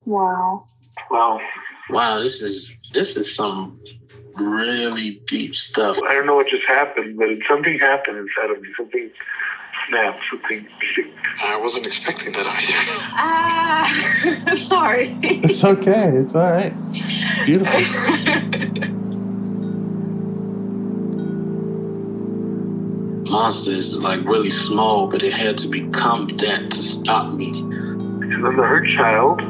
Wow. Wow, this is some really deep stuff. I don't know what just happened, but something happened inside of me. Something snapped, something. I wasn't expecting that either. Sorry. It's okay. It's all right. It's beautiful. Monster is like really small, but it had to become that to stop me. And then the hurt child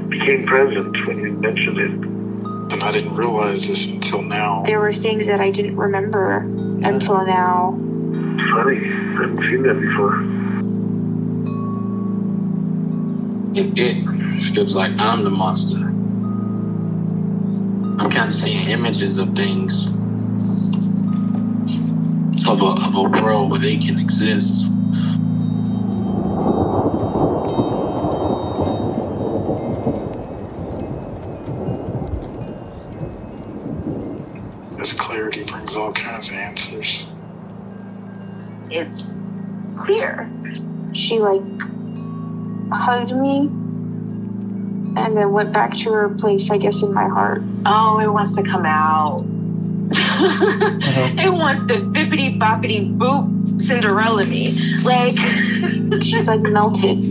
became present when you mentioned it. And I didn't realize this until now. There were things that I didn't remember until now. It's funny. I haven't seen that before. And it feels like I'm the monster. I'm kind of seeing images of things, of a world where they can exist. This clarity brings all kinds of answers. It's clear. She hugged me and then went back to her place, I guess, in my heart. Oh, it wants to come out. It wants to bippity boppity boop Cinderella me. She's melted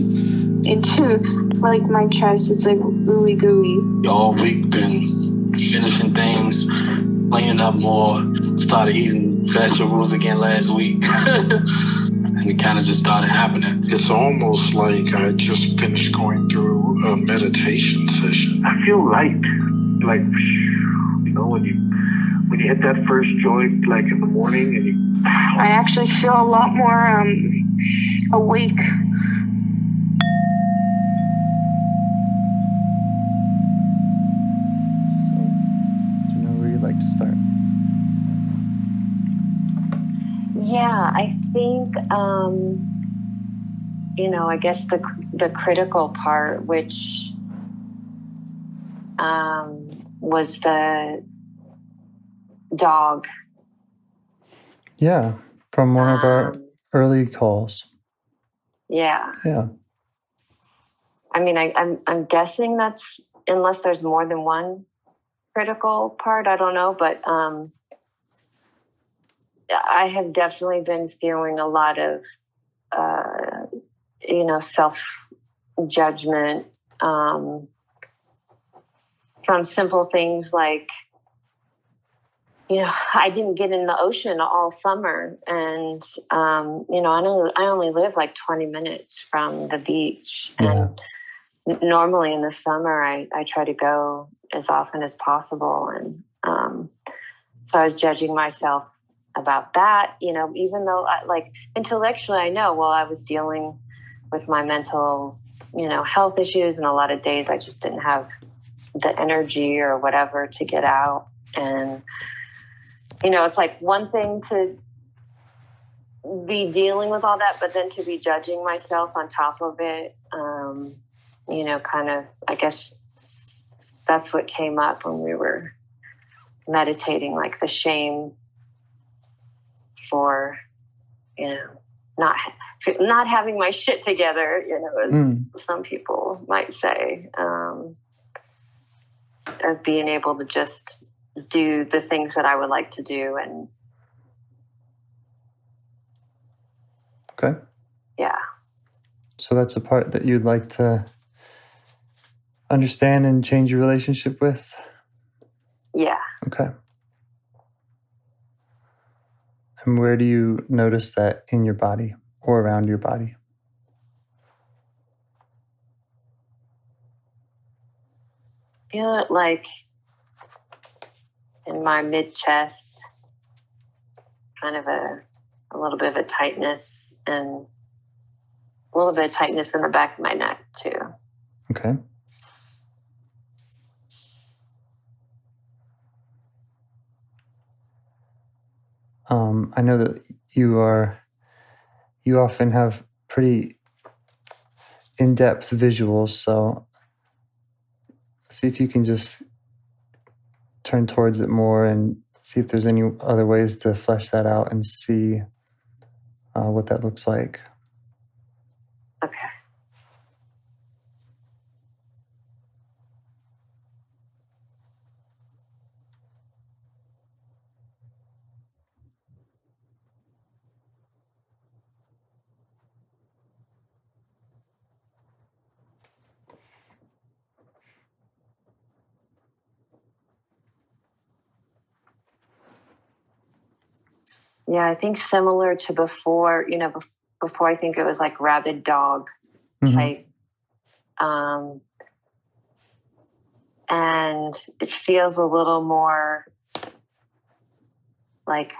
into my chest. It's ooey gooey. All week been finishing things, cleaning up more, started eating vegetables again last week. And it kind of just started happening. It's almost like I just finished going through a meditation session. I feel light. When you hit that first joint, in the morning, and I actually feel a lot more awake. Do you know where you'd like to start? Yeah, I think, I guess the critical part, which was the dog. Yeah, from one of our early calls. Yeah. Yeah. I mean, I'm guessing that's, unless there's more than one critical part, I don't know, but I have definitely been feeling a lot of, self-judgment from simple things like, I didn't get in the ocean all summer, and I only live 20 minutes from the beach, and normally in the summer I try to go as often as possible, and so I was judging myself about that, even though intellectually I know, well, I was dealing with my mental, health issues, and a lot of days I just didn't have the energy or whatever to get out. And it's one thing to be dealing with all that, but then to be judging myself on top of it, kind of, I guess that's what came up when we were meditating, the shame for, not having my shit together, as some people might say, of being able to just do the things that I would like to do. And okay. Yeah. So that's a part that you'd like to understand and change your relationship with? Yeah. Okay. And where do you notice that in your body or around your body? Feel it in my mid-chest, kind of a little bit of a tightness, and a little bit of tightness in the back of my neck too. Okay. I know that you often have pretty in-depth visuals, so see if you can just turn towards it more and see if there's any other ways to flesh that out and see what that looks like. Okay. Yeah, I think similar to before, before I think it was like rabid dog type. And it feels a little more like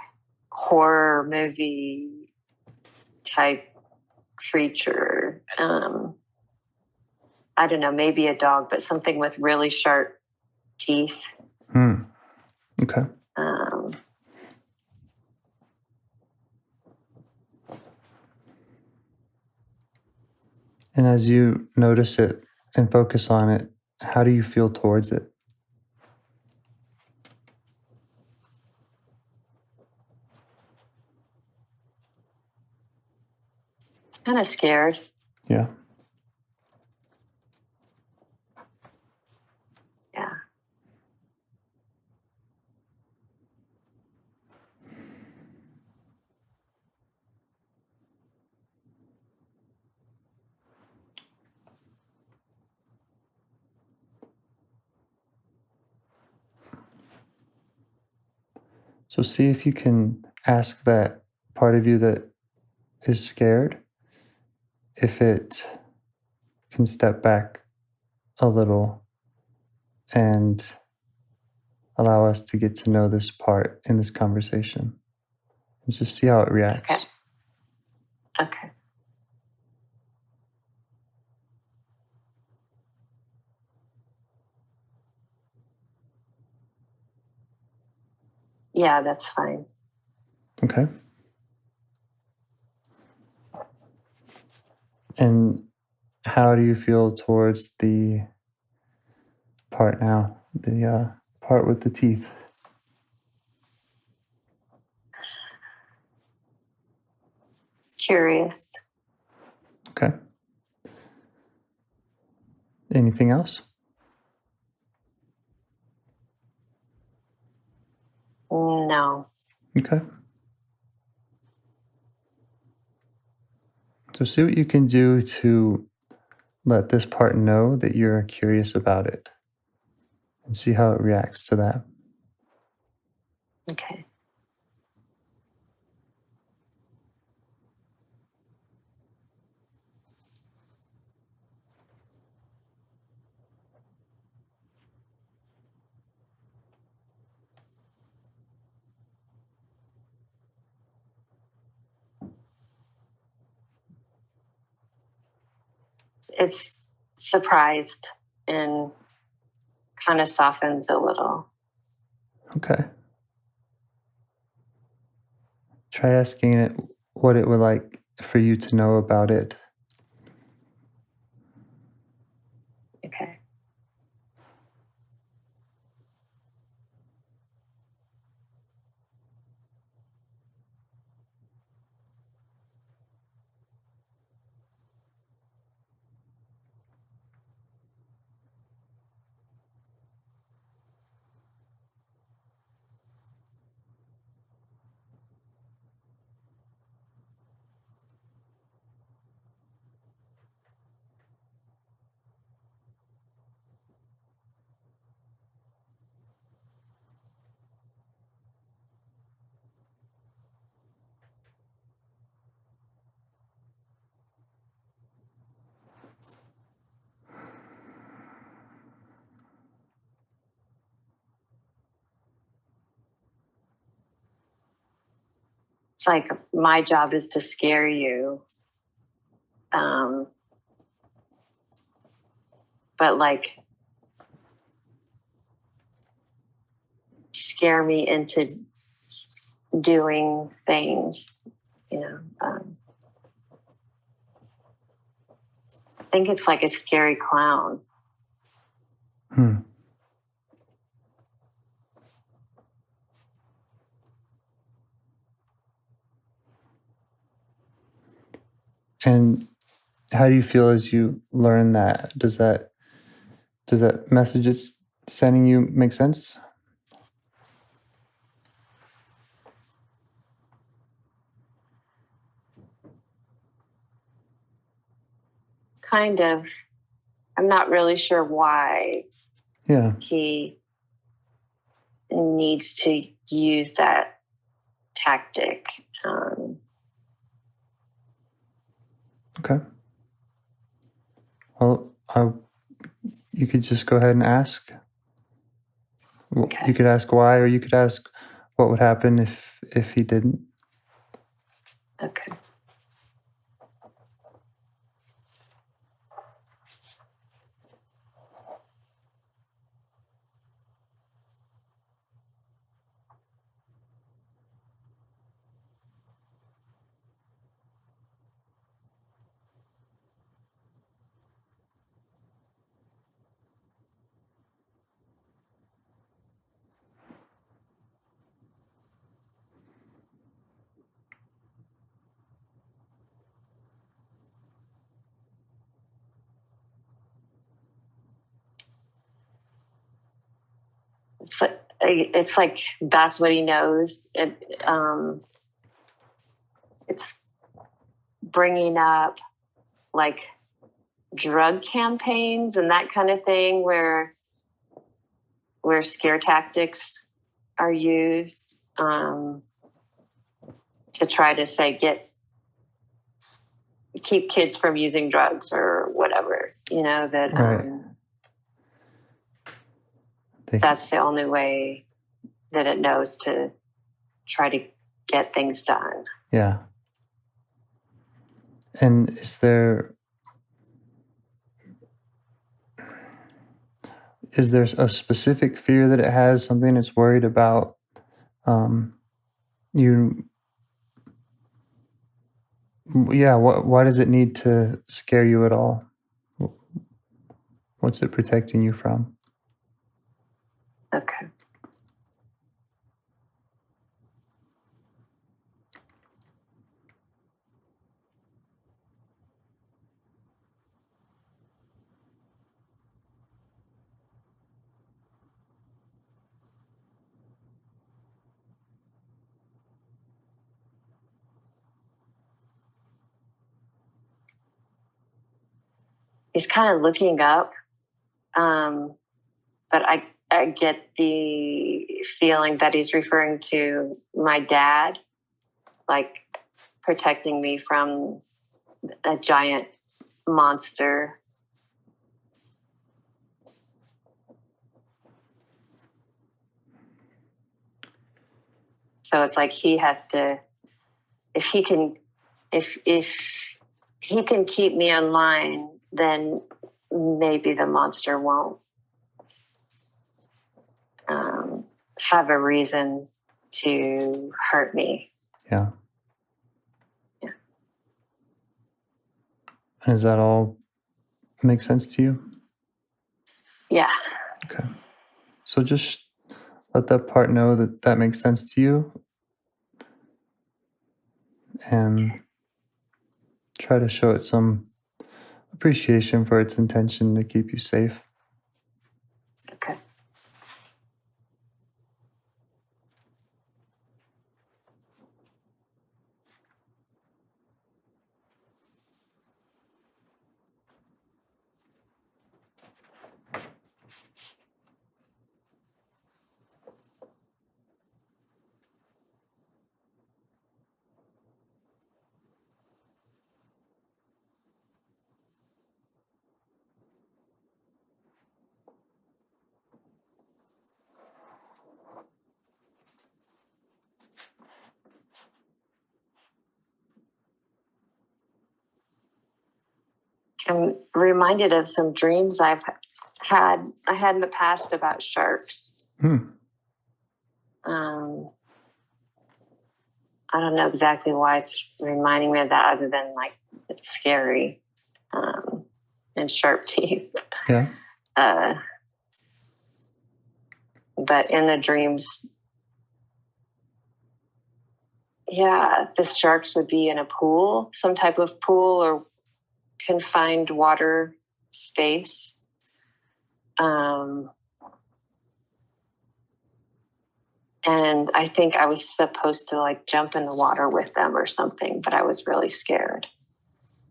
horror movie type creature. I don't know, maybe a dog, but something with really sharp teeth. Okay. And as you notice it and focus on it, how do you feel towards it? Kind of scared. Yeah. Yeah. So see if you can ask that part of you that is scared if it can step back a little and allow us to get to know this part in this conversation and just see how it reacts. Okay. Yeah, that's fine. Okay. And how do you feel towards the part now, the part with the teeth? Curious. Okay. Anything else? No. Okay. So see what you can do to let this part know that you're curious about it and see how it reacts to that. Okay. It's surprised and kind of softens a little. Okay. Try asking it what it would like for you to know about it. Okay. It's like my job is to scare you. But like scare me into doing things, I think it's like a scary clown. And how do you feel as you learn that? Does that message it's sending you make sense? Kind of. I'm not really sure why he needs to use that tactic. Okay. Well, you could just go ahead and ask. Okay. You could ask why, or you could ask what would happen if he didn't. Okay. It's like that's what he knows. It's bringing up like drug campaigns and that kind of thing where scare tactics are used to try to say keep kids from using drugs or whatever, that Right. That's the only way that it knows to try to get things done. Yeah. And is there a specific fear that it has, something it's worried about? Why does it need to scare you at all? What's it protecting you from? Okay. He's kind of looking up, but I get the feeling that he's referring to my dad, like protecting me from a giant monster. So it's like he has to, if he can keep me online, then maybe the monster won't have a reason to hurt me. Yeah. Yeah. And does that all make sense to you? Yeah. Okay. So just let that part know that makes sense to you, and try to show it some appreciation for its intention to keep you safe. Okay. I'm reminded of some dreams I had in the past about sharks. I don't know exactly why it's reminding me of that, other than like it's scary and sharp teeth. Yeah. But in the dreams, the sharks would be in a pool, some type of pool or confined water space. And I think I was supposed to like jump in the water with them or something, but I was really scared,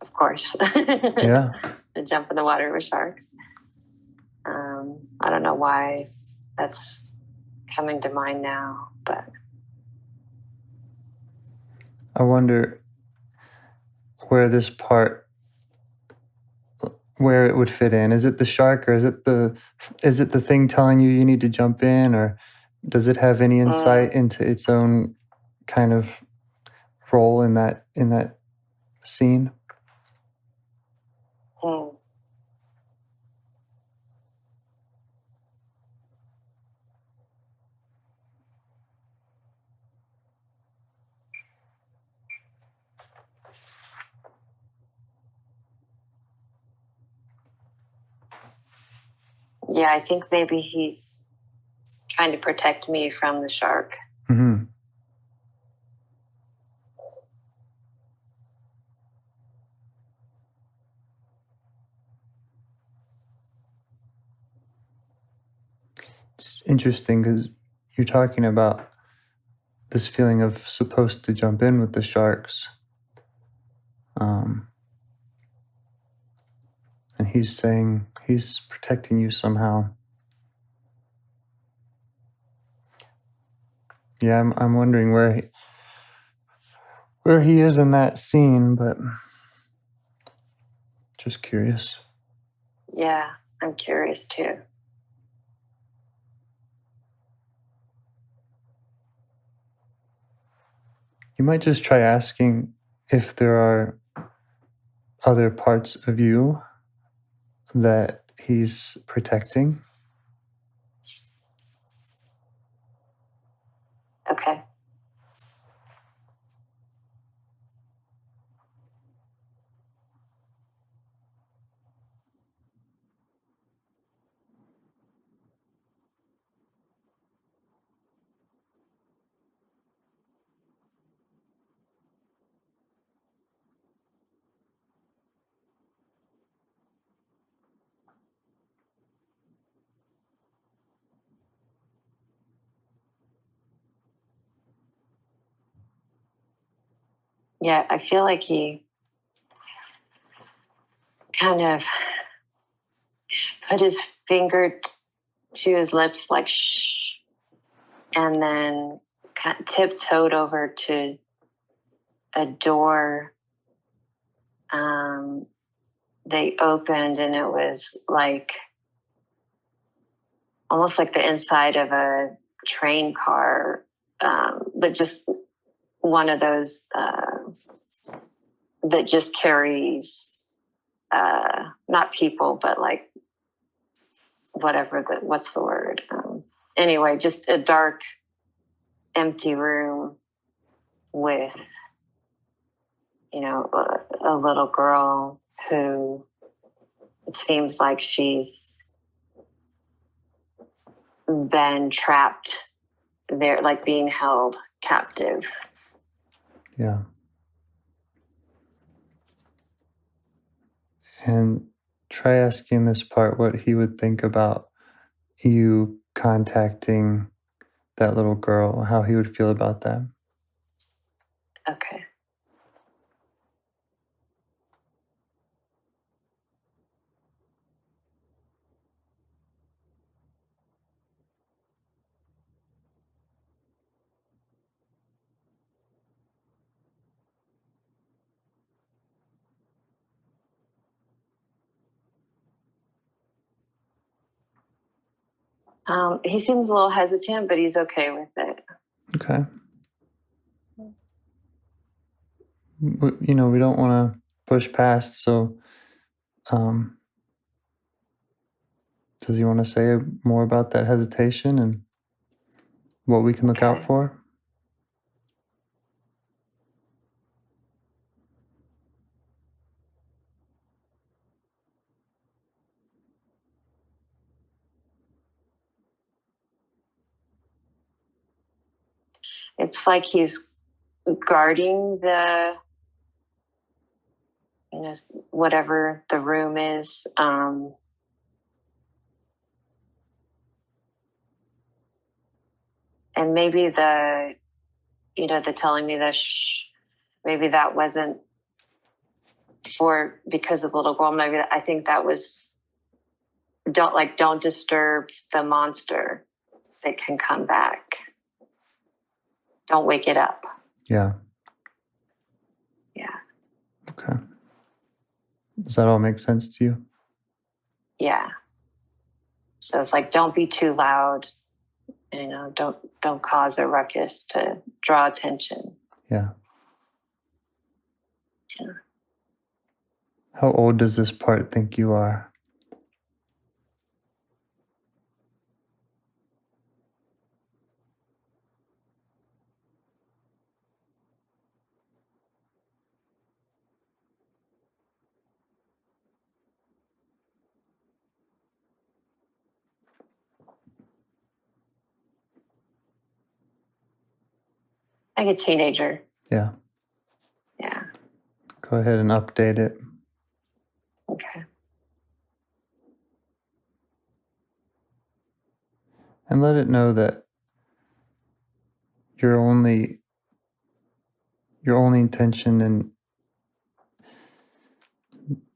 of course. Yeah. To jump in the water with sharks. I don't know why that's coming to mind now, but I wonder where this part, where it would fit in. Is it the shark, or is it the thing telling you need to jump in, or does it have any insight into its own kind of role in that scene? Yeah, I think maybe he's trying to protect me from the shark. Mm-hmm. It's interesting because you're talking about this feeling of supposed to jump in with the sharks. And he's saying he's protecting you somehow. Yeah, I'm wondering where he is in that scene, but just curious. Yeah, I'm curious too. You might just try asking if there are other parts of you that he's protecting. Okay. Yeah, I feel like he kind of put his finger to his lips like shh, and then kind of tiptoed over to a door. They opened, and it was like almost like the inside of a train car, but just one of those that just carries not people, but like what's the word? Anyway, just a dark, empty room with, a little girl who it seems like she's been trapped there, like being held captive. Yeah. And try asking this part what he would think about you contacting that little girl, how he would feel about that. Okay. He seems a little hesitant, but he's okay with it. Okay. We don't want to push past, so does he want to say more about that hesitation and what we can look out for? It's like he's guarding the, whatever the room is. And maybe the telling me that shh, maybe that wasn't because of the little girl. Maybe I think that was don't disturb the monster that can come back. Don't wake it up. Yeah. Okay. Does that all make sense to you? Yeah. So it's like, don't be too loud. Don't cause a ruckus to draw attention. Yeah. Yeah. How old does this part think you are? Like a teenager. Yeah. Yeah. Go ahead and update it. Okay. And let it know that your only intention and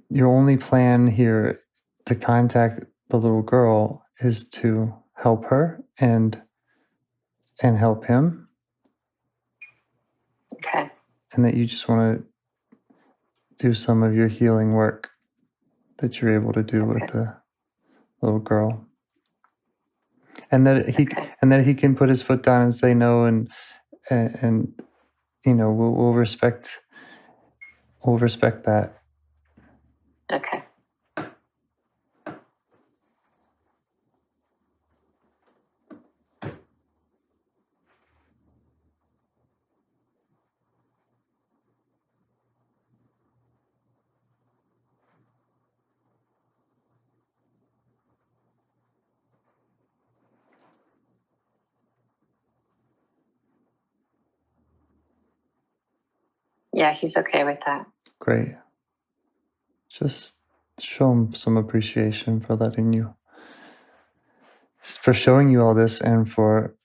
your only plan here to contact the little girl is to help her and help him. Okay. And that you just want to do some of your healing work that you're able to do with the little girl. And that he can put his foot down and say no, and we'll respect that. Okay. Yeah, he's okay with that. Great. Just show him some appreciation for showing you all this, and for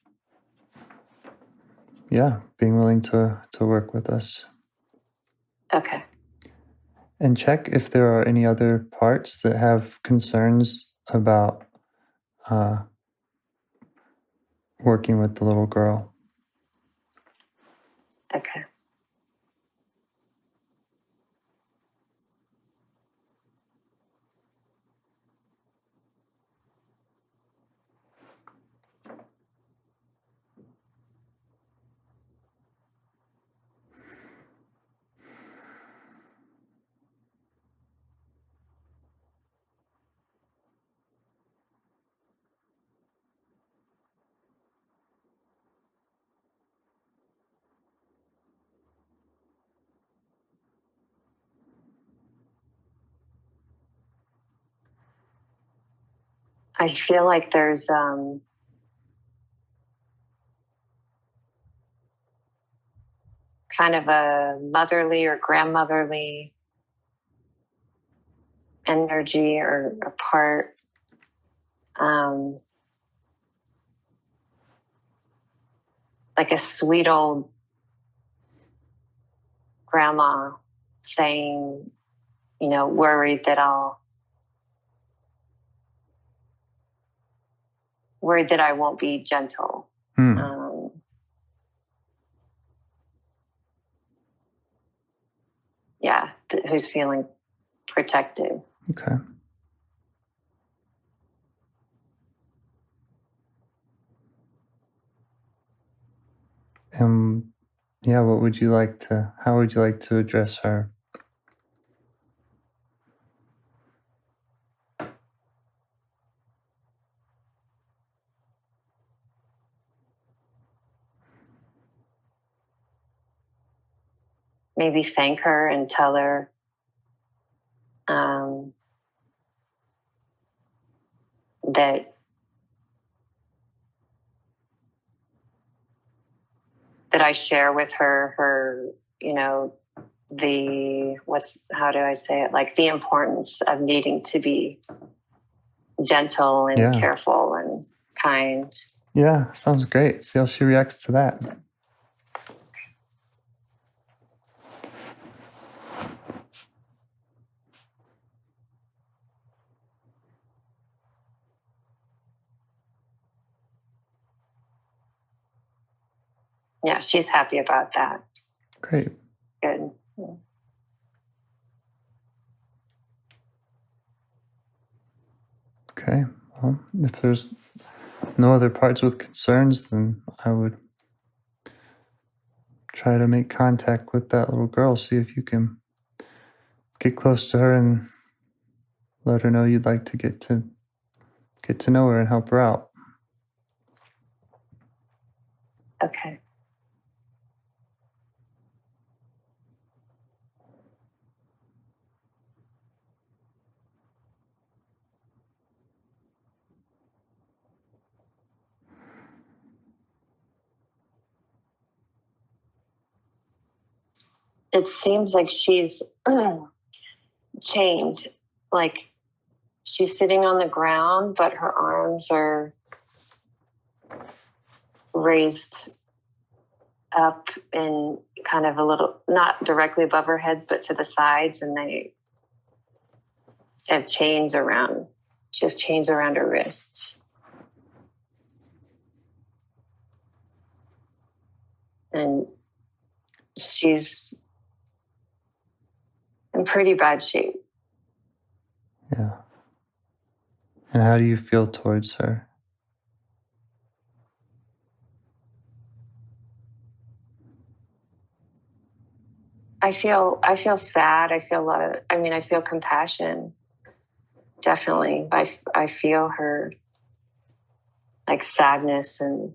being willing to work with us. Okay. And check if there are any other parts that have concerns about working with the little girl. Okay. I feel like there's kind of a motherly or grandmotherly energy or a part. Like a sweet old grandma saying, worried that I won't be gentle. Who's feeling protected. Okay. How would you like to address her? Maybe thank her and tell her that I share with her, how do I say it? Like the importance of needing to be gentle and careful and kind. Yeah, sounds great. See how she reacts to that. Yeah, she's happy about that. Great. Good. Okay. Well, if there's no other parts with concerns, then I would try to make contact with that little girl, see if you can get close to her and let her know you'd like to get to know her and help her out. Okay. It seems like she's chained, like she's sitting on the ground, but her arms are raised up and kind of a little, not directly above her heads, but to the sides, and they have chains around. She has chains around her wrist. And she's in pretty bad shape. Yeah. And how do you feel towards her? I feel sad. I feel compassion. Definitely. I feel her like sadness and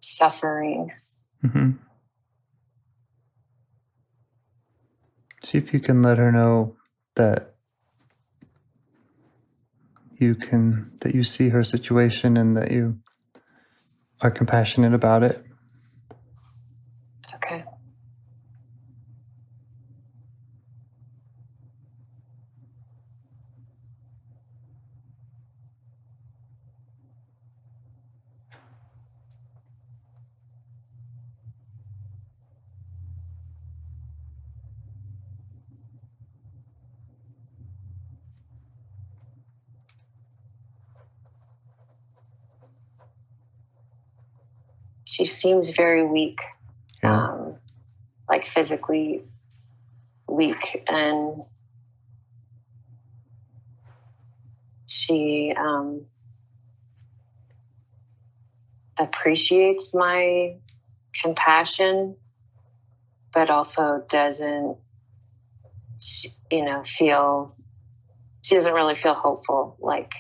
suffering. Mm-hmm. See if you can let her know that you see her situation and that you are compassionate about it. Okay. She seems very weak, like physically weak, and she appreciates my compassion, but also doesn't, feel. She doesn't really feel hopeful, like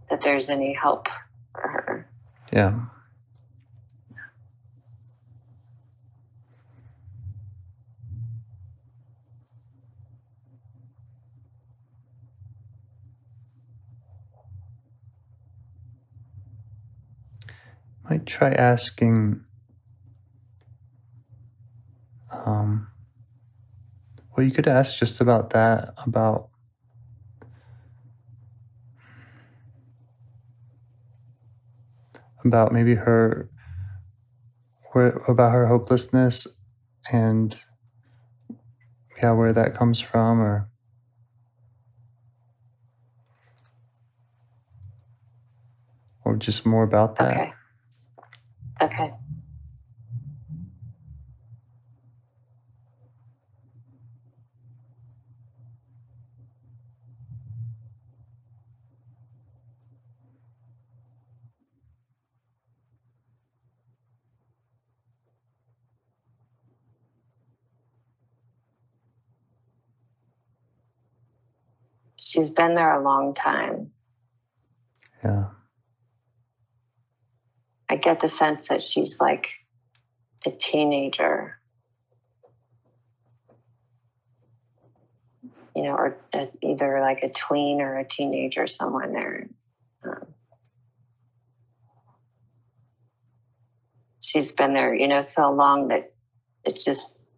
that there's any help for her. Yeah. Might try asking, well, you could ask just about that, about maybe about her hopelessness and where that comes from, or just more about that. Okay. She's been there a long time. Yeah. I get the sense that she's like a teenager, or either like a tween or a teenager, somewhere in there. She's been there, so long that it's just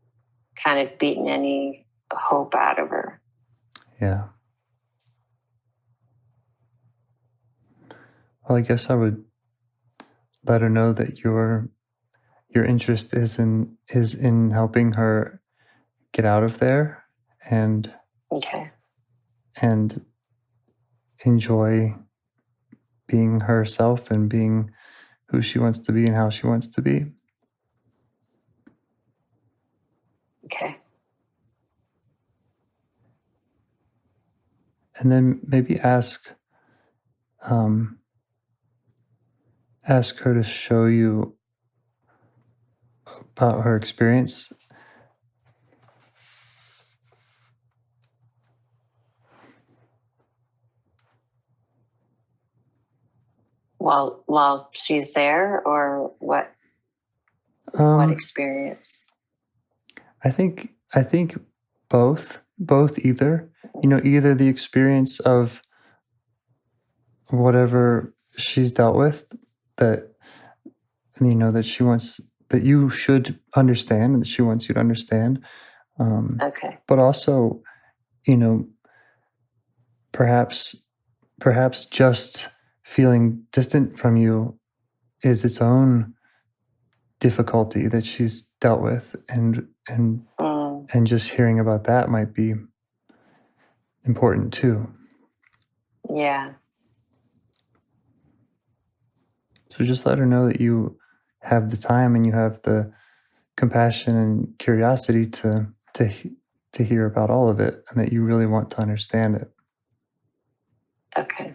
kind of beaten any hope out of her. Yeah. Well, I guess I would let her know that your interest is in helping her get out of there and enjoy being herself and being who she wants to be and how she wants to be. Okay. And then maybe ask her to show you about her experience. While she's there, or what? What experience? I think both either, either the experience of whatever she's dealt with that that she wants, that you should understand, and that she wants you to understand. Okay. But also, perhaps just feeling distant from you is its own difficulty that she's dealt with, and just hearing about that might be important too. Yeah. So just let her know that you have the time and you have the compassion and curiosity to hear about all of it, and that you really want to understand it. Okay.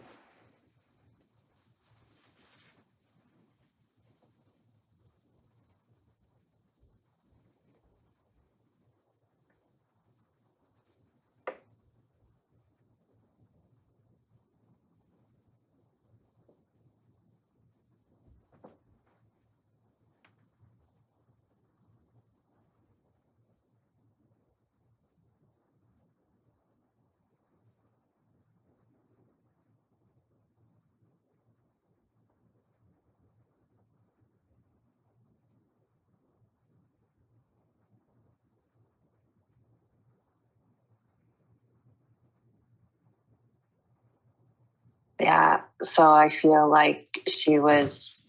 Yeah, so I feel like she was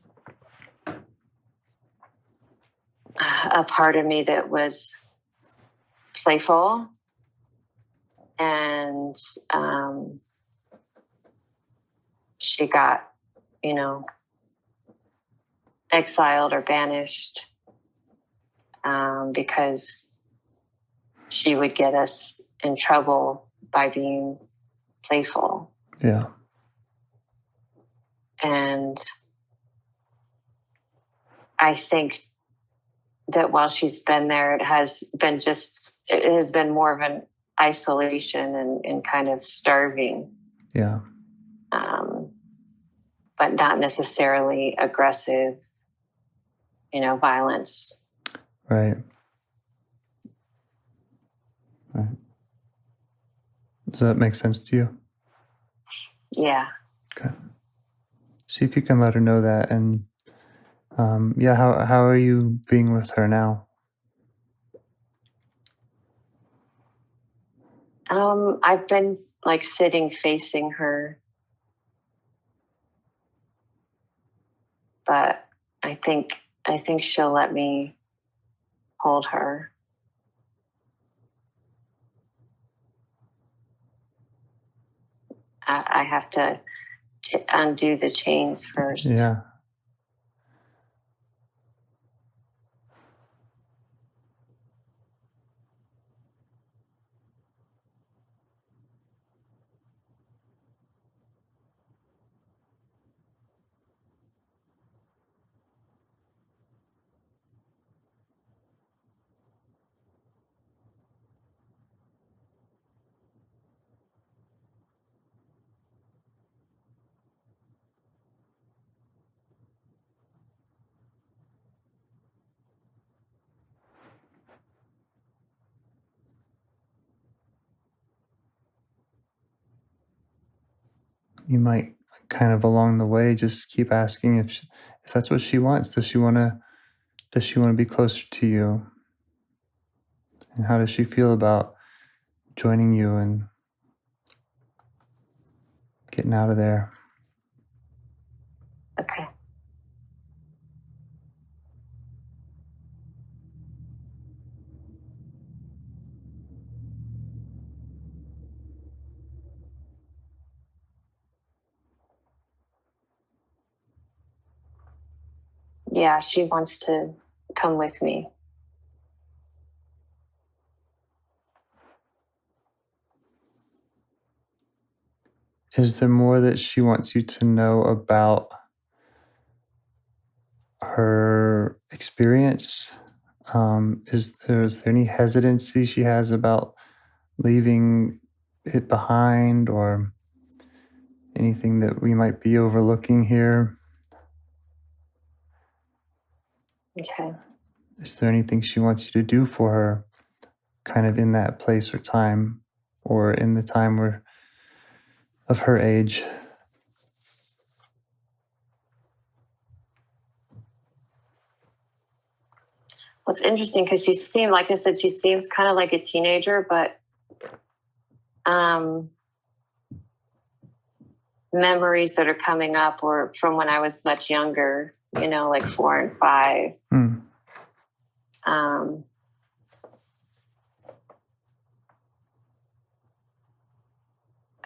a part of me that was playful, and she got, exiled or banished because she would get us in trouble by being playful. Yeah. And I think that while she's been there, it has been more of an isolation and kind of starving. Yeah. But not necessarily aggressive, violence. Right. Does that make sense to you? Yeah. Okay. See if you can let her know that. And how are you being with her now? I've been sitting facing her, but I think she'll let me hold her. I have to undo the chains first. Yeah. You might kind of along the way just keep asking if that's what she wants. Does she want to be closer to you? And how does she feel about joining you and getting out of there? Okay. Yeah, she wants to come with me. Is there more that she wants you to know about her experience? Is there any hesitancy she has about leaving it behind, or anything that we might be overlooking here? Okay. Is there anything she wants you to do for her, kind of in that place or time, or in the time where of her age? Well, it's interesting because she seemed, like I said, she seems kind of like a teenager, but memories that are coming up were from when I was much younger, you know, like 4 and 5.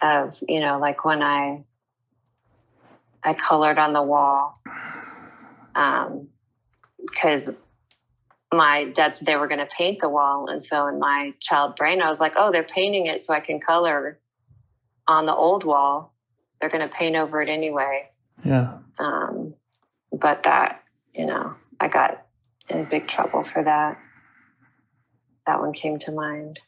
Of, you know, like when I colored on the wall, because my dad said they were going to paint the wall. And so in my child brain, I was like, oh, they're painting it so I can color on the old wall. They're going to paint over it anyway. Yeah. But that, you know, I got in big trouble for that. That one came to mind.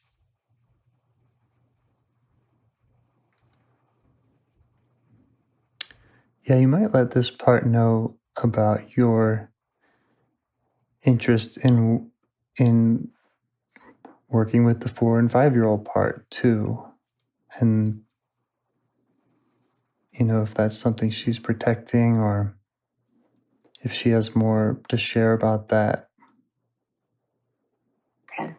Yeah, you might let this part know about your interest in working with the 4 and 5-year-old part too. And, you know, if that's something she's protecting, or if she has more to share about that. Okay.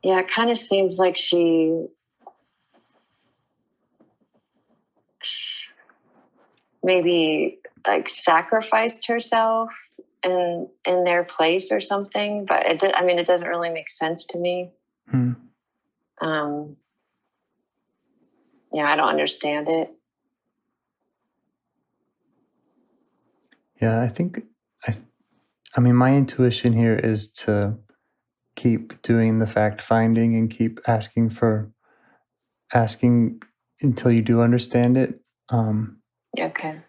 Yeah, it kind of seems like she maybe like sacrificed herself in their place or something, but it doesn't really make sense to me. You know, I don't understand it. Yeah, I mean, my intuition here is to keep doing the fact finding and keep asking until you do understand it. Okay.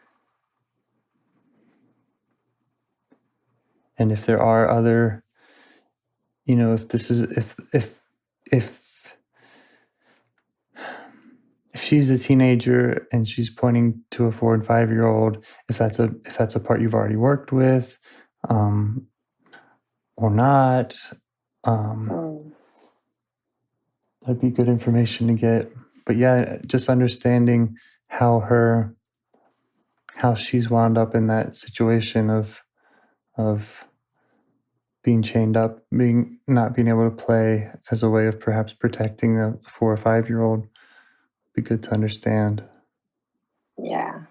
And if there are other, you know, if this is if she's a teenager and she's pointing to a 4 and 5-year-old, if that's a part you've already worked with, or not, that'd be good information to get. But yeah, just understanding how she's wound up in that situation of being chained up, not being able to play as a way of perhaps protecting the 4 or 5-year-old. Be good to understand. Yeah.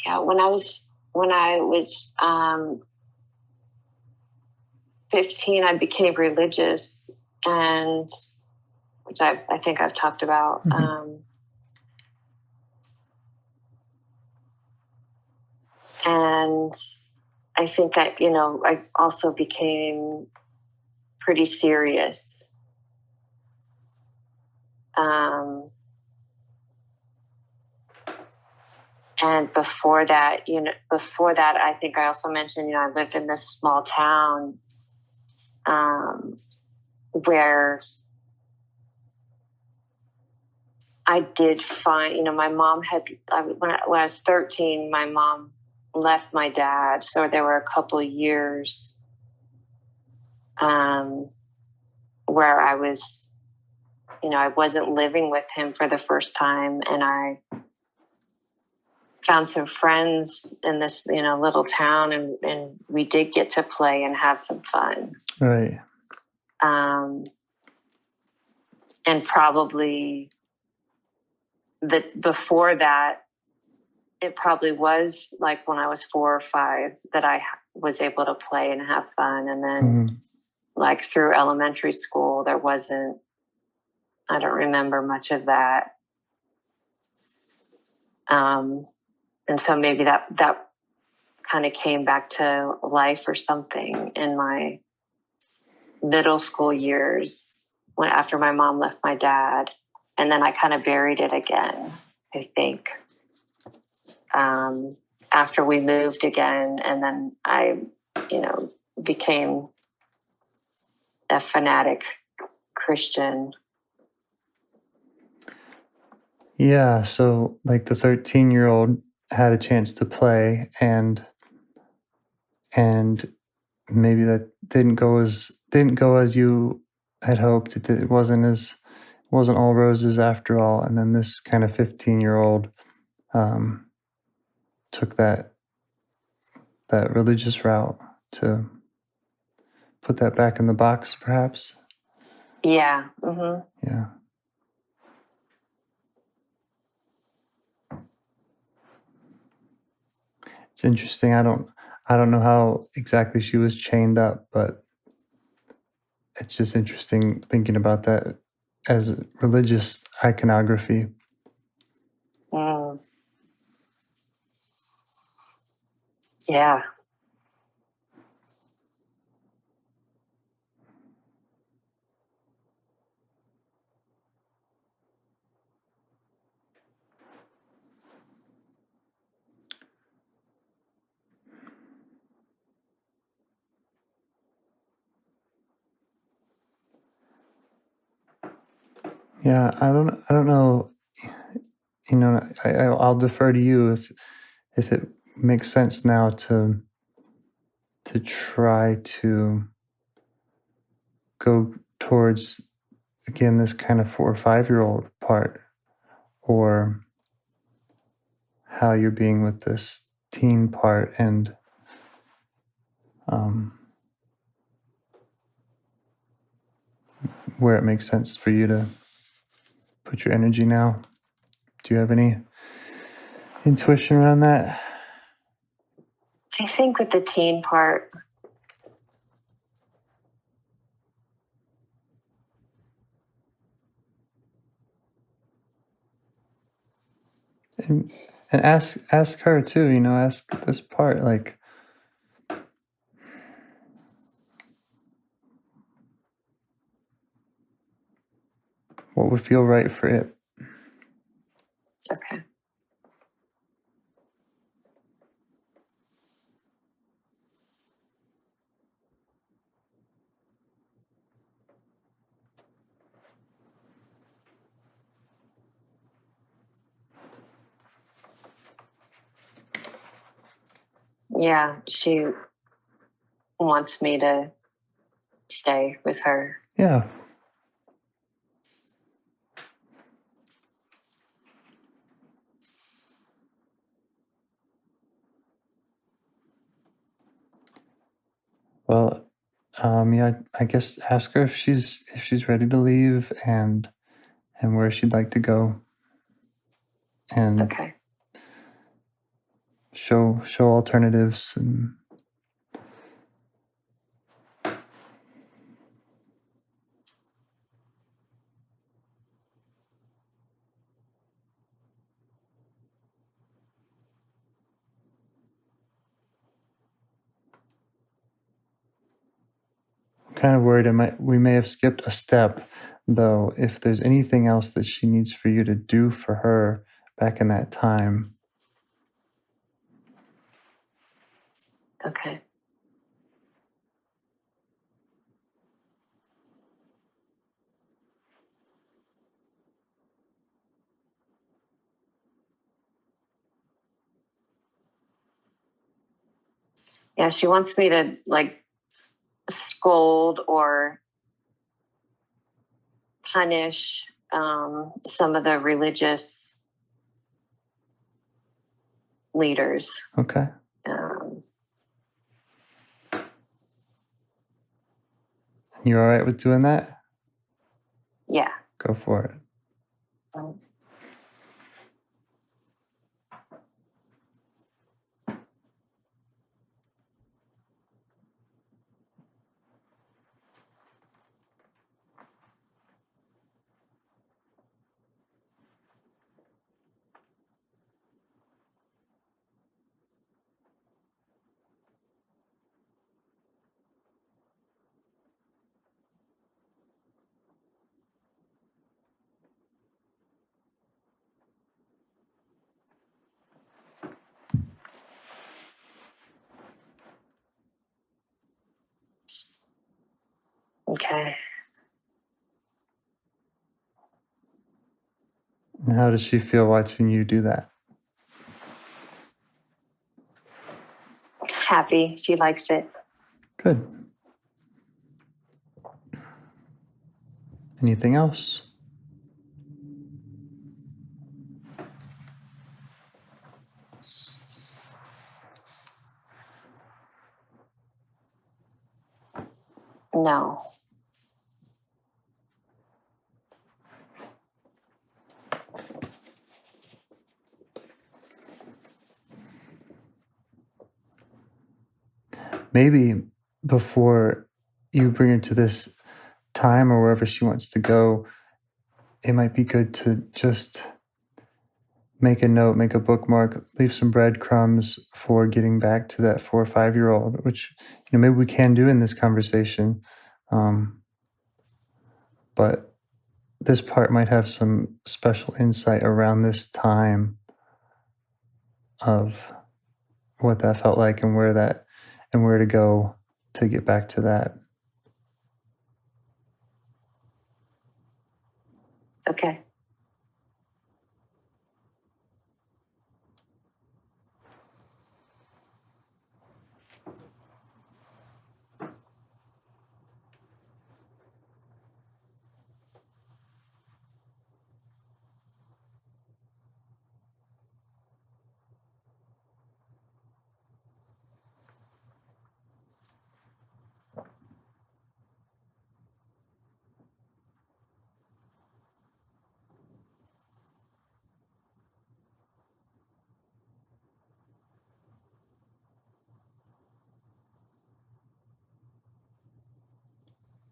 Yeah, when I was 15, I became religious, and which I think I've talked about. And I think I also became pretty serious. And before that, I think I also mentioned, I lived in this small town where I did find, my mom when I was 13, my mom left my dad. So there were a couple of years where I was, I wasn't living with him for the first time. And I found some friends in this, little town, and we did get to play and have some fun. Right. And probably before that, it probably was like when I was 4 or 5 that I was able to play and have fun. And then like through elementary school, I don't remember much of that. And so maybe that kind of came back to life or something in my middle school years after my mom left my dad. And then I kind of buried it again, I think. After we moved again, and then I, became a fanatic Christian. Yeah, so like the 13-year-old had a chance to play, and maybe that didn't go as you had hoped. It wasn't all roses after all. And then this kind of 15-year-old took that religious route to put that back in the box, perhaps. Yeah. Yeah. It's interesting. I don't know how exactly she was chained up, but it's just interesting thinking about that as religious iconography. Yeah. Yeah, I don't know. I'll defer to you if it makes sense now to try to go towards, again, this kind of 4 or 5-year-old part, or how you're being with this teen part, and where it makes sense for you to put your energy now. Do you have any intuition around that? I think with the teen part, and ask her too, ask this part, like, what would feel right for it. okay. Yeah, she wants me to stay with her. Yeah. Well, yeah, I guess ask her if she's ready to leave, and where she'd like to go. And okay. show alternatives and kind of worried we may have skipped a step, though. If there's anything else that she needs for you to do for her back in that time. Okay. Yeah, she wants me to like scold or punish some of the religious leaders. Okay. You all right with doing that? Yeah. Go for it. Okay. And how does she feel watching you do that? Happy. She likes it. Good. Anything else? No. Maybe before you bring her to this time or wherever she wants to go, it might be good to just make a note, make a bookmark, leave some breadcrumbs for getting back to that 4 or 5-year-old, which maybe we can do in this conversation. But this part might have some special insight around this time of what that felt like and where to go to get back to that. Okay.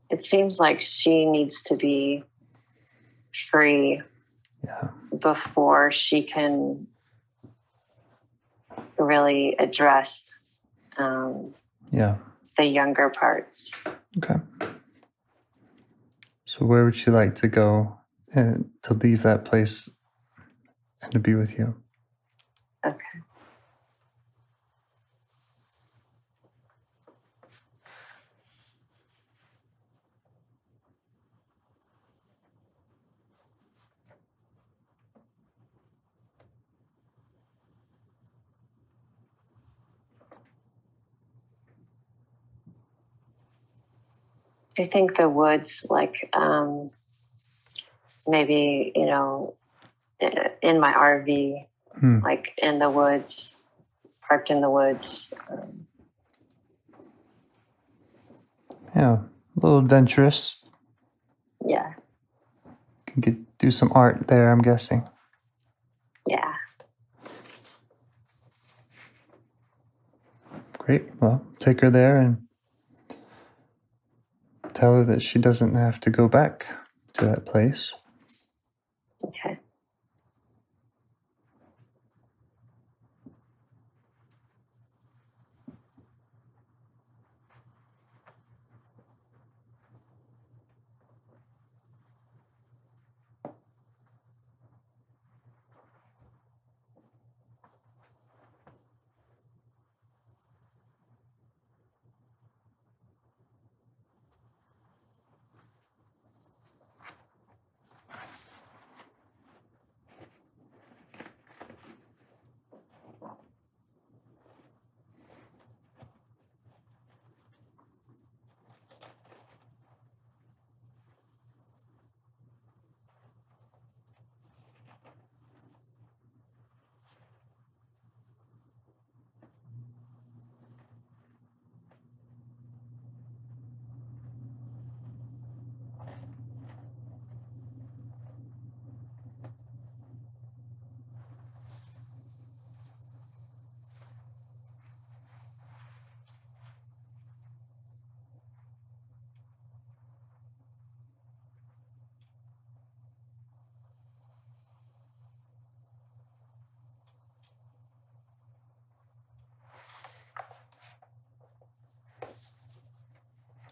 It seems like she needs to be free before she can really address the younger parts. Okay. So where would she like to go and to leave that place and to be with you? Okay. I think the woods, like maybe, in my RV, like in the woods, parked in the woods. Yeah, a little adventurous. Yeah. Can do some art there, I'm guessing. Yeah. Great. Well, take her there and tell her that she doesn't have to go back to that place. Okay.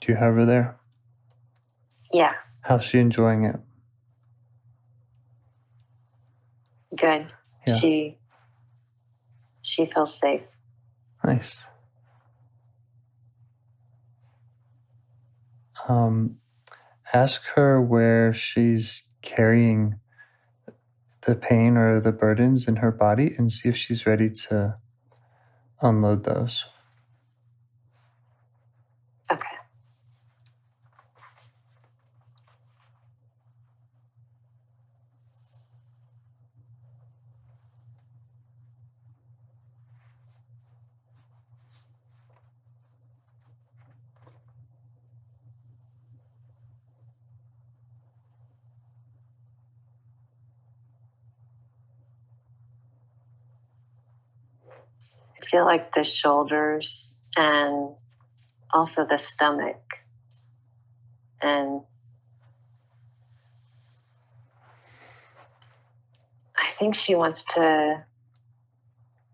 Do you have her there? Yes. How's she enjoying it? Good. Yeah. She feels safe. Nice. Ask her where she's carrying the pain or the burdens in her body and see if she's ready to unload those. Okay. I feel like the shoulders and also the stomach. And I think she wants to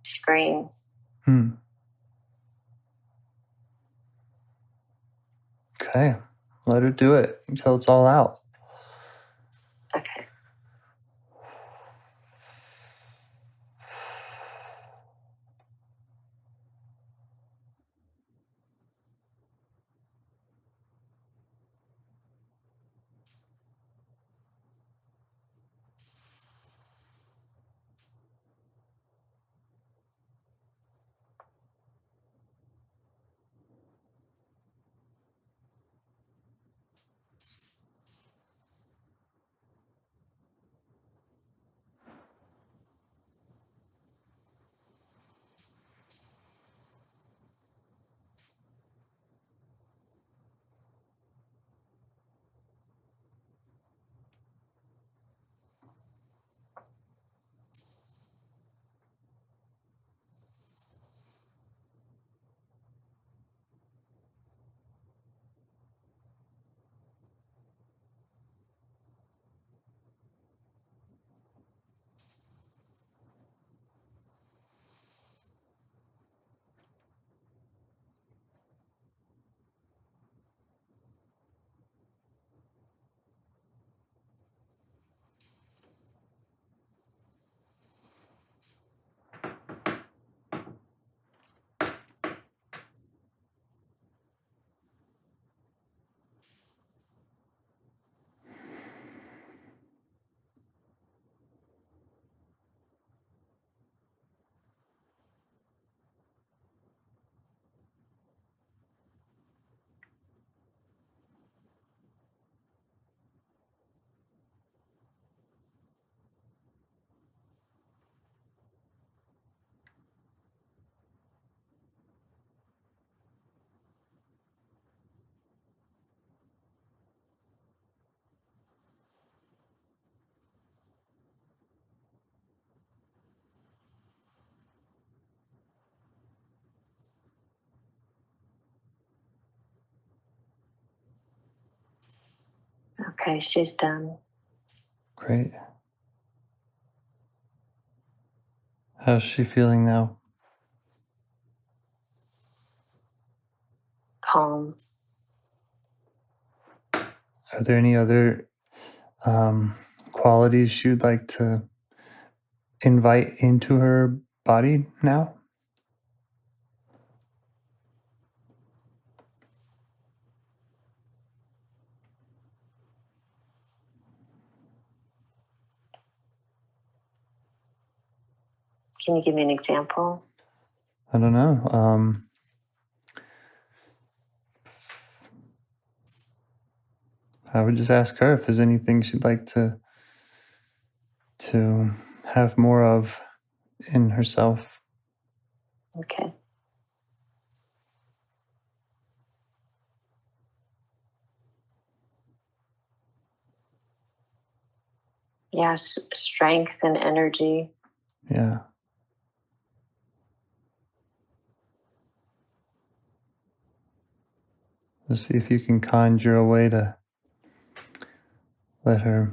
scream. Okay. Let her do it until it's all out. Okay. Okay, she's done. Great. How's she feeling now? Calm. Are there any other qualities you'd like to invite into her body now? Can you give me an example? I don't know. I would just ask her if there's anything she'd like to have more of in herself. Okay. Yeah, strength and energy. Yeah. Just see if you can conjure a way to let her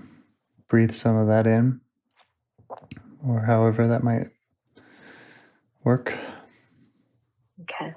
breathe some of that in, or however that might work. Okay.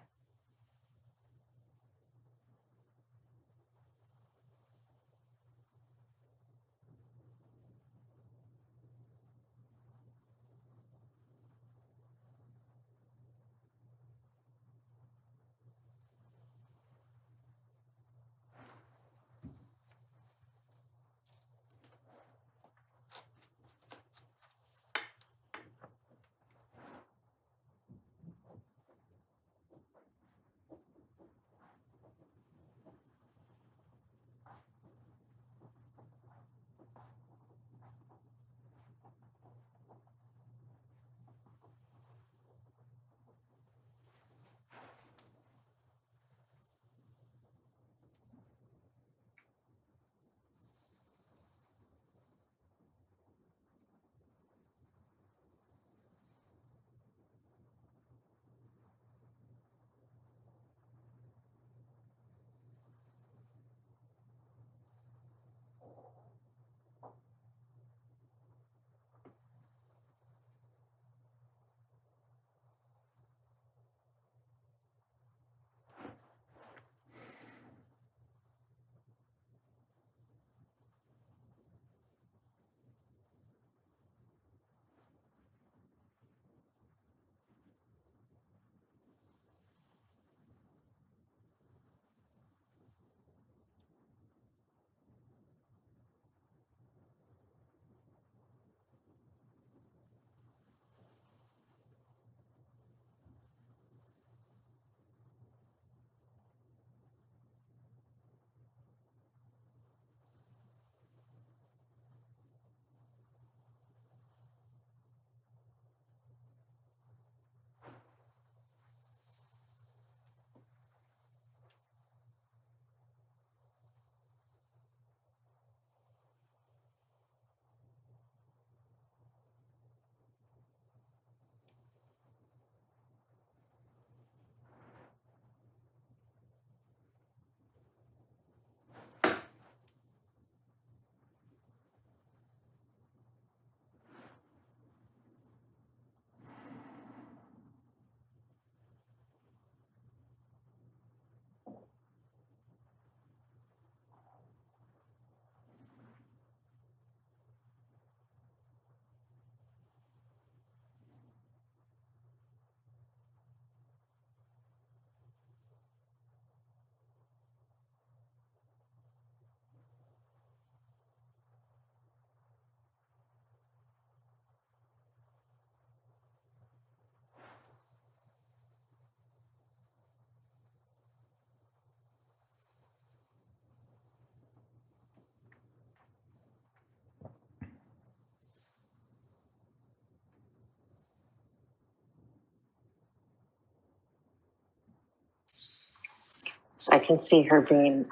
So I can see her being,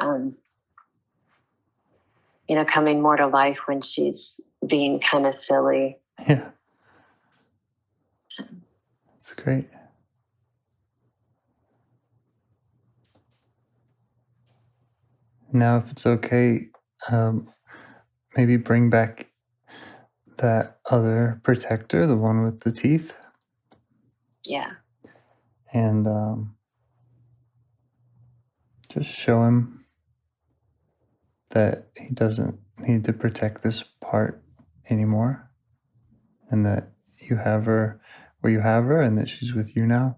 coming more to life when she's being kind of silly. Yeah. That's great. Now, if it's okay, maybe bring back that other protector, the one with the teeth. Yeah. And just show him that he doesn't need to protect this part anymore, and that you have her where you have her, and that she's with you now.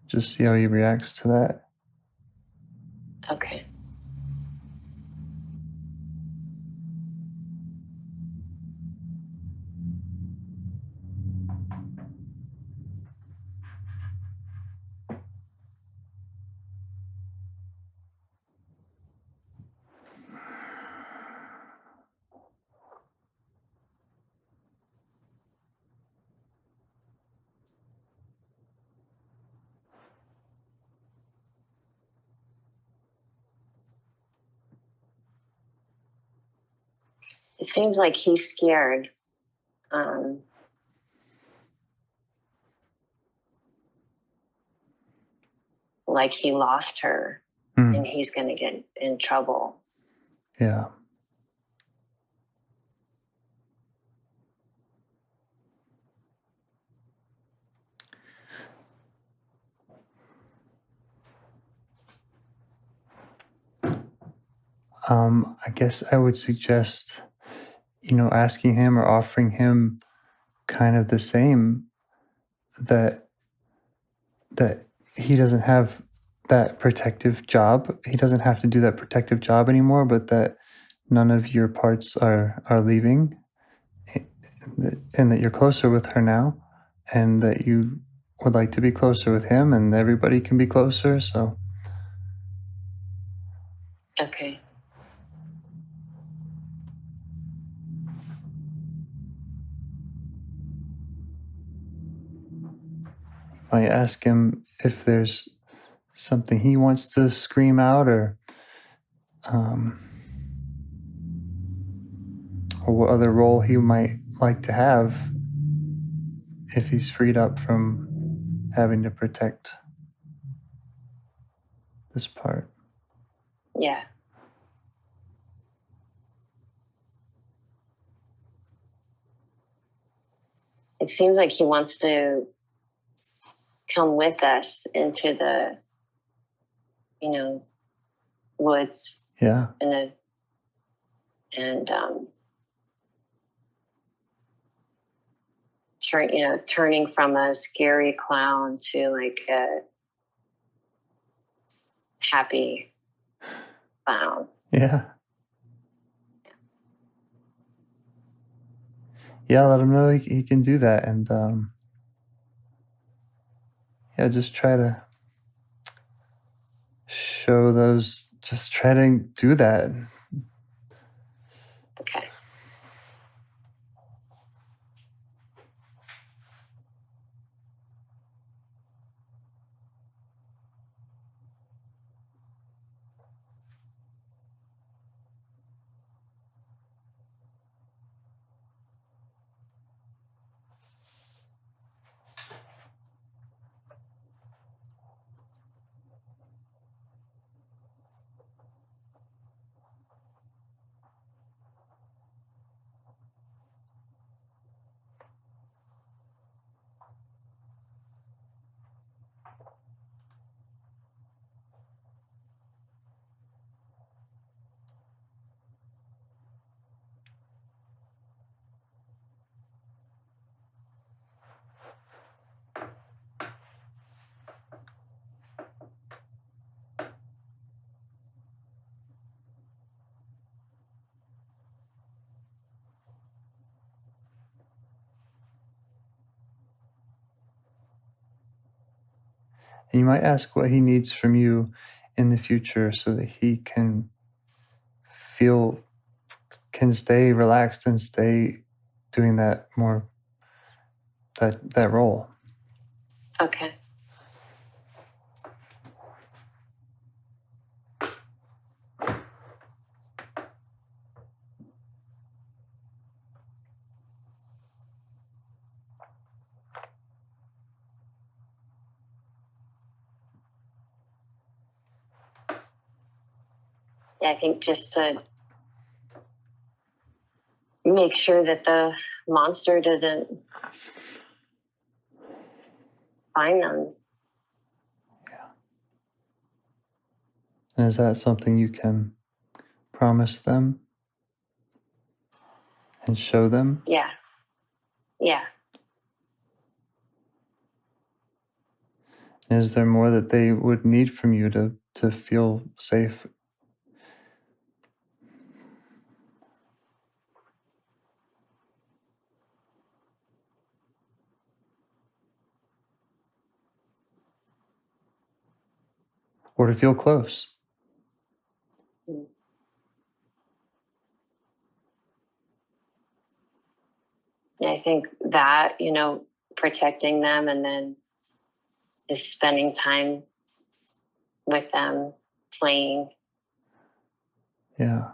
Just see how he reacts to that. Okay. It seems like he's scared. Like he lost her and he's going to get in trouble. Yeah. I guess I would suggest, asking him or offering him kind of the same, that he doesn't have that protective job. He doesn't have to do that protective job anymore, but that none of your parts are leaving, and that you're closer with her now, and that you would like to be closer with him, and everybody can be closer. So Okay. I ask him if there's something he wants to scream out, or what other role he might like to have if he's freed up from having to protect this part. Yeah. It seems like he wants to come with us into the, woods. Yeah. Turning from a scary clown to like a happy clown. Yeah. Yeah, let him know he can do that. And just try to show those, just try to do that. Okay. And you might ask what he needs from you in the future, so that he can stay relaxed and stay doing that role. Okay. Yeah, I think just to make sure that the monster doesn't find them. And is that something you can promise them and show them? Yeah. Yeah. And is there more that they would need from you to feel safe? Or to feel close? I think that, protecting them and then just spending time with them, playing. Yeah.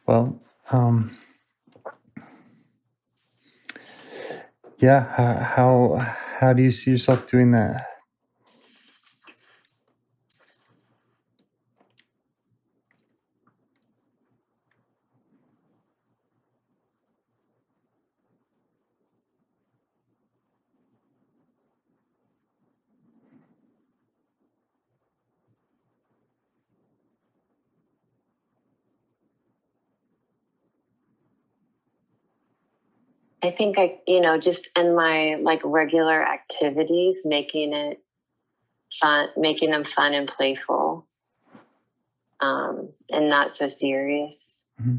Well, yeah. How do you see yourself doing that? I think just in my regular activities, making it fun, making them fun and playful, and not so serious. Mm-hmm.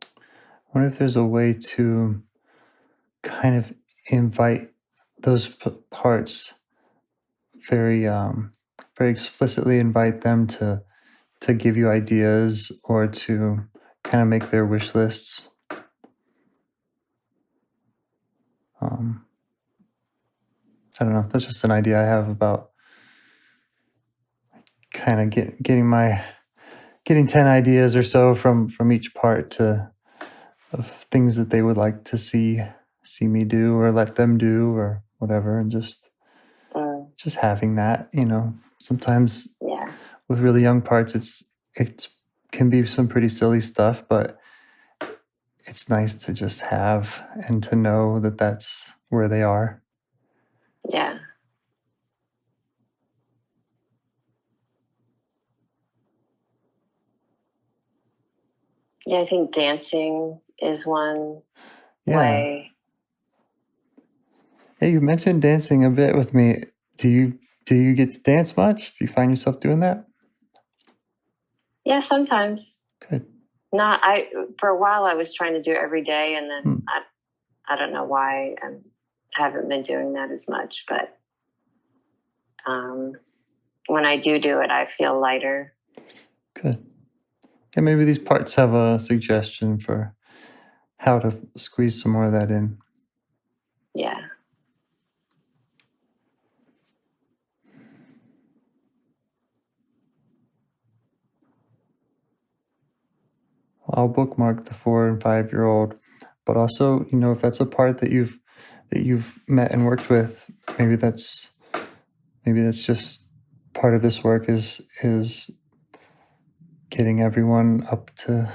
I wonder if there's a way to kind of invite those parts very explicitly invite them to give you ideas or to kind of make their wish lists. I don't know. That's just an idea I have about kind of getting 10 ideas or so from each part of things that they would like to see me do or let them do or whatever, and just having that. Sometimes with really young parts, it can be some pretty silly stuff, but it's nice to just have and to know that that's where they are. Yeah. Yeah, I think dancing is one way. Hey, you mentioned dancing a bit with me. Do you get to dance much? Do you find yourself doing that? Yeah, sometimes. Good. For a while I was trying to do it every day, and then I don't know why I haven't been doing that as much, but when I do it, I feel lighter. Good. And maybe these parts have a suggestion for how to squeeze some more of that in. Yeah. I'll bookmark the 4 and 5-year-old, but also, if that's a part that you've met and worked with, maybe that's just part of this work is getting everyone up to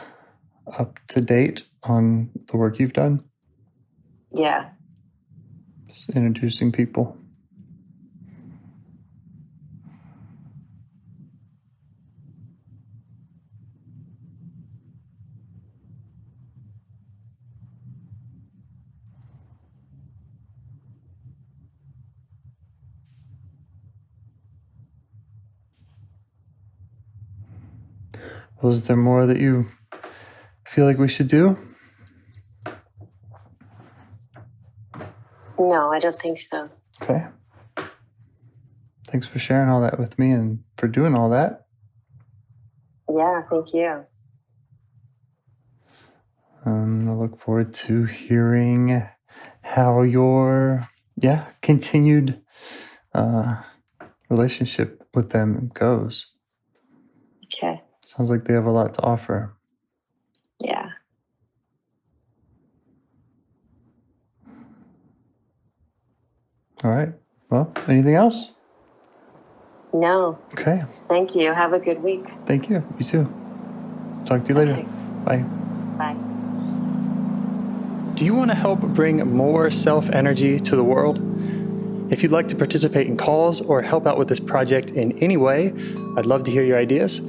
date on the work you've done. Yeah. Just introducing people. Was there more that you feel like we should do? No, I don't think so. Okay. Thanks for sharing all that with me and for doing all that. Yeah, thank you. I look forward to hearing how your continued relationship with them goes. Okay. Sounds like they have a lot to offer. Yeah. All right. Well, anything else? No. Okay. Thank you. Have a good week. Thank you. You too. Talk to you later. Bye. Bye. Do you want to help bring more self-energy to the world? If you'd like to participate in calls or help out with this project in any way, I'd love to hear your ideas.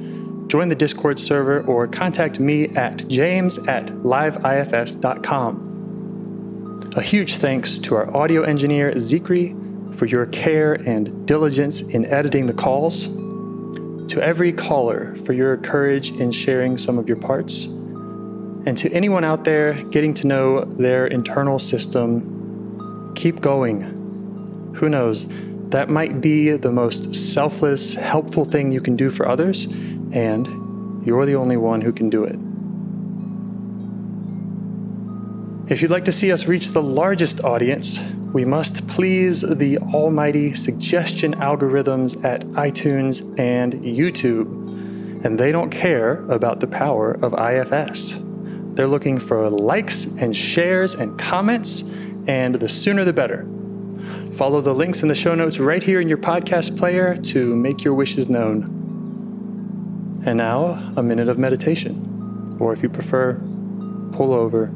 Join the Discord server or contact me at james@liveifs.com. A huge thanks to our audio engineer, Zikri, for your care and diligence in editing the calls. To every caller for your courage in sharing some of your parts. And to anyone out there getting to know their internal system, keep going. Who knows? That might be the most selfless, helpful thing you can do for others, and you're the only one who can do it. If you'd like to see us reach the largest audience, we must please the almighty suggestion algorithms at iTunes and YouTube. And they don't care about the power of IFS. They're looking for likes and shares and comments, and the sooner the better. Follow the links in the show notes right here in your podcast player to make your wishes known. And now, a minute of meditation. Or if you prefer, pull over.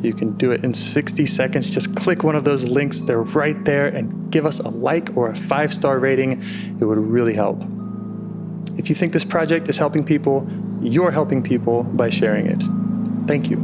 You can do it in 60 seconds. Just click one of those links. They're right there, and give us a like or a 5-star rating. It would really help. If you think this project is helping people, you're helping people by sharing it. Thank you.